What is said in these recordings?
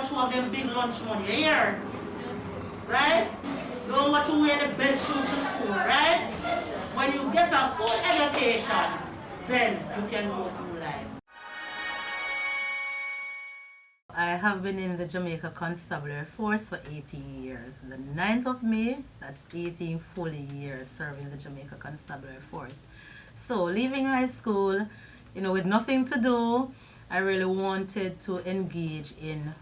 show off them big lunch money, you hear? Right? Don't want to wear the best shoes to school, right? When you get a good education, then you can go through life. I have been in the Jamaica Constabulary Force for 18 years. The 9th of May, that's 18 full years serving the Jamaica Constabulary Force. So leaving high school, with nothing to do, I really wanted to engage in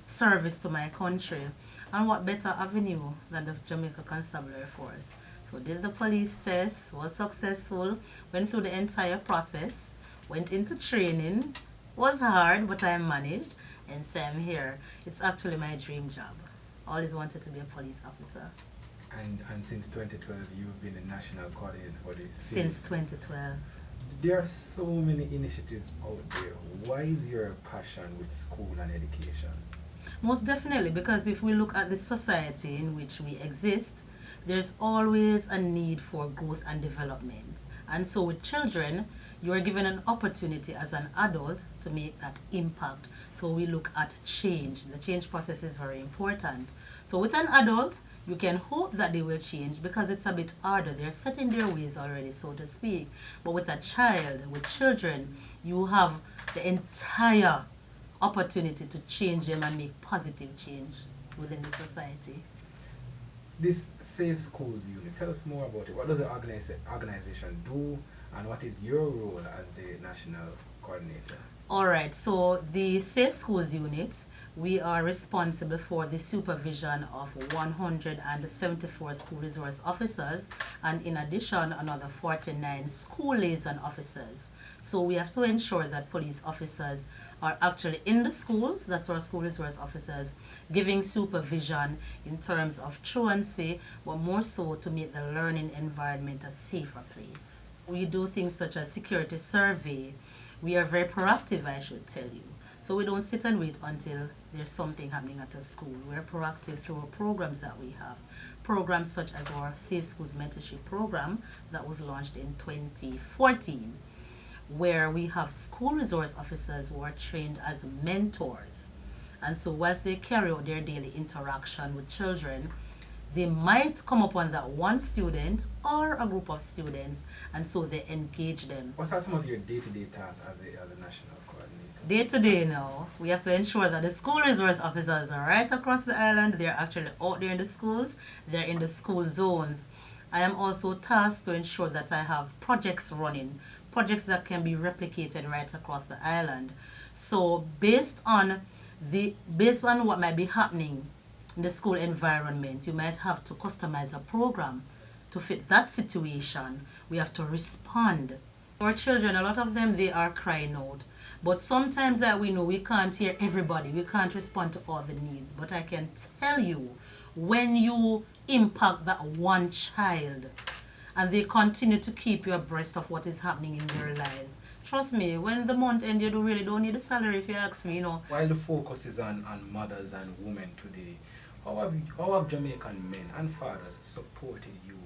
service to my country. And what better avenue than the Jamaica Constabulary Force? So did the police test, was successful, went through the entire process, went into training, was hard, but I managed, and so I'm here. It's actually my dream job. Always wanted to be a police officer. And since 2012, you've been the national coordinator for this? Since 2012. There are so many initiatives out there. Why is your passion with school and education? Most definitely, because if we look at the society in which we exist, there's always a need for growth and development. And so with children, you are given an opportunity as an adult to make that impact. So we look at change. The change process is very important. So with an adult, you can hope that they will change because it's a bit harder. They're set in their ways already, so to speak. But with a child, with children, you have the entire opportunity to change them and make positive change within the society. This Safe Schools Unit, tell us more about it. What does the organization do, and what is your role as the national coordinator? All right, so the Safe Schools Unit, we are responsible for the supervision of 174 school resource officers, and in addition, another 49 school liaison officers. So we have to ensure that police officers are actually in the schools, that's our school resource officers, giving supervision in terms of truancy, but more so to make the learning environment a safer place. We do things such as security survey. We are very proactive, I should tell you. So we don't sit and wait until there's something happening at a school. We're proactive through our programs that we have. Programs such as our Safe Schools Mentorship Program that was launched in 2014, where we have school resource officers who are trained as mentors. And so as they carry out their daily interaction with children, they might come upon that one student or a group of students, and so they engage them. What are some of your day-to-day tasks as a national coordinator? Day-to-day now, we have to ensure that the school resource officers are right across the island. They're actually out there in the schools. They're in the school zones. I am also tasked to ensure that I have projects running, projects that can be replicated right across the island. So based on what might be happening in the school environment, you might have to customize a program to fit that situation. We have to respond. Our children, a lot of them, they are crying out. But sometimes that we know we can't hear everybody. We can't respond to all the needs. But I can tell you, when you impact that one child and they continue to keep you abreast of what is happening in their lives, trust me, when the month ends, you really don't need a salary, if you ask me, While the focus is on mothers and women today, how have Jamaican men and fathers supported you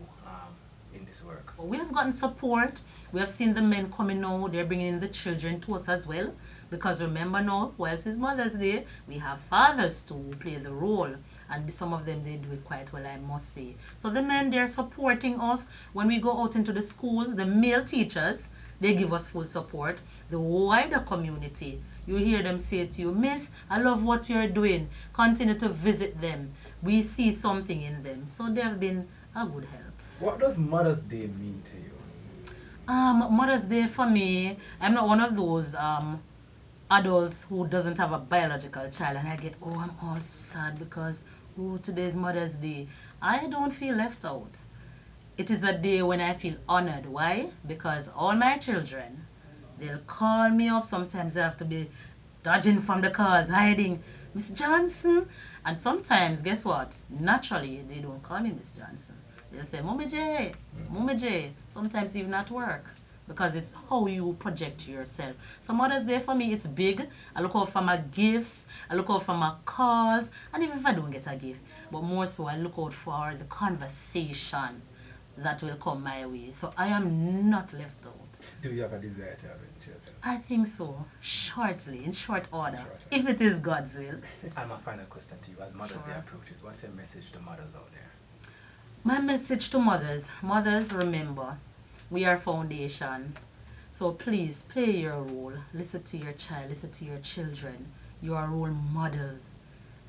in this work? We have gotten support. We have seen the men coming now. They're bringing in the children to us as well. Because remember now, whilst it's Mother's Day, we have fathers to play the role. And some of them, they do it quite well, I must say. So the men, they're supporting us. When we go out into the schools, the male teachers, they give us full support. The wider community, you hear them say to you, Miss, I love what you're doing. Continue to visit them. We see something in them. So they have been a good help. What does Mother's Day mean to you? Mother's Day for me, I'm not one of those adults who doesn't have a biological child and I get, I'm all sad because, today's Mother's Day. I don't feel left out. It is a day when I feel honored. Why? Because all my children, they'll call me up. Sometimes I have to be dodging from the cars, hiding, Miss Johnson. And sometimes, guess what? Naturally, they don't call me Miss Johnson. They'll say, Mommy J, Mommy J. Sometimes even at work. Because it's how you project yourself. So Mother's Day for me, it's big. I look out for my gifts. I look out for my calls. And even if I don't get a gift. But more so, I look out for the conversations that will come my way. So I am not left out. Do you have a desire to have any children? I think so. Shortly, in short order, Short order. if it is God's will. And my final question to you, as Mother's Day Sure. approaches, what's your message to mothers out there? My message to mothers, mothers, remember, we are foundation. So please play your role. Listen to your child, listen to your children. You are role models.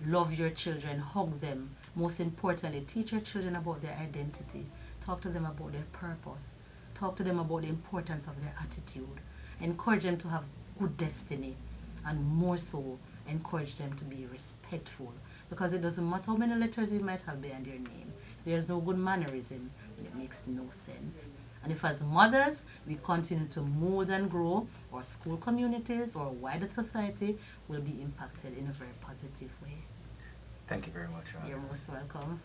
Love your children, hug them. Most importantly, teach your children about their identity. Talk to them about their purpose. Talk to them about the importance of their attitude. Encourage them to have good destiny. And more so, encourage them to be respectful. Because it doesn't matter how many letters you might have behind your name. If there's no good mannerism, it makes no sense. And if as mothers, we continue to mold and grow, our school communities or wider society will be impacted in a very positive way. Thank you very much. You're most welcome.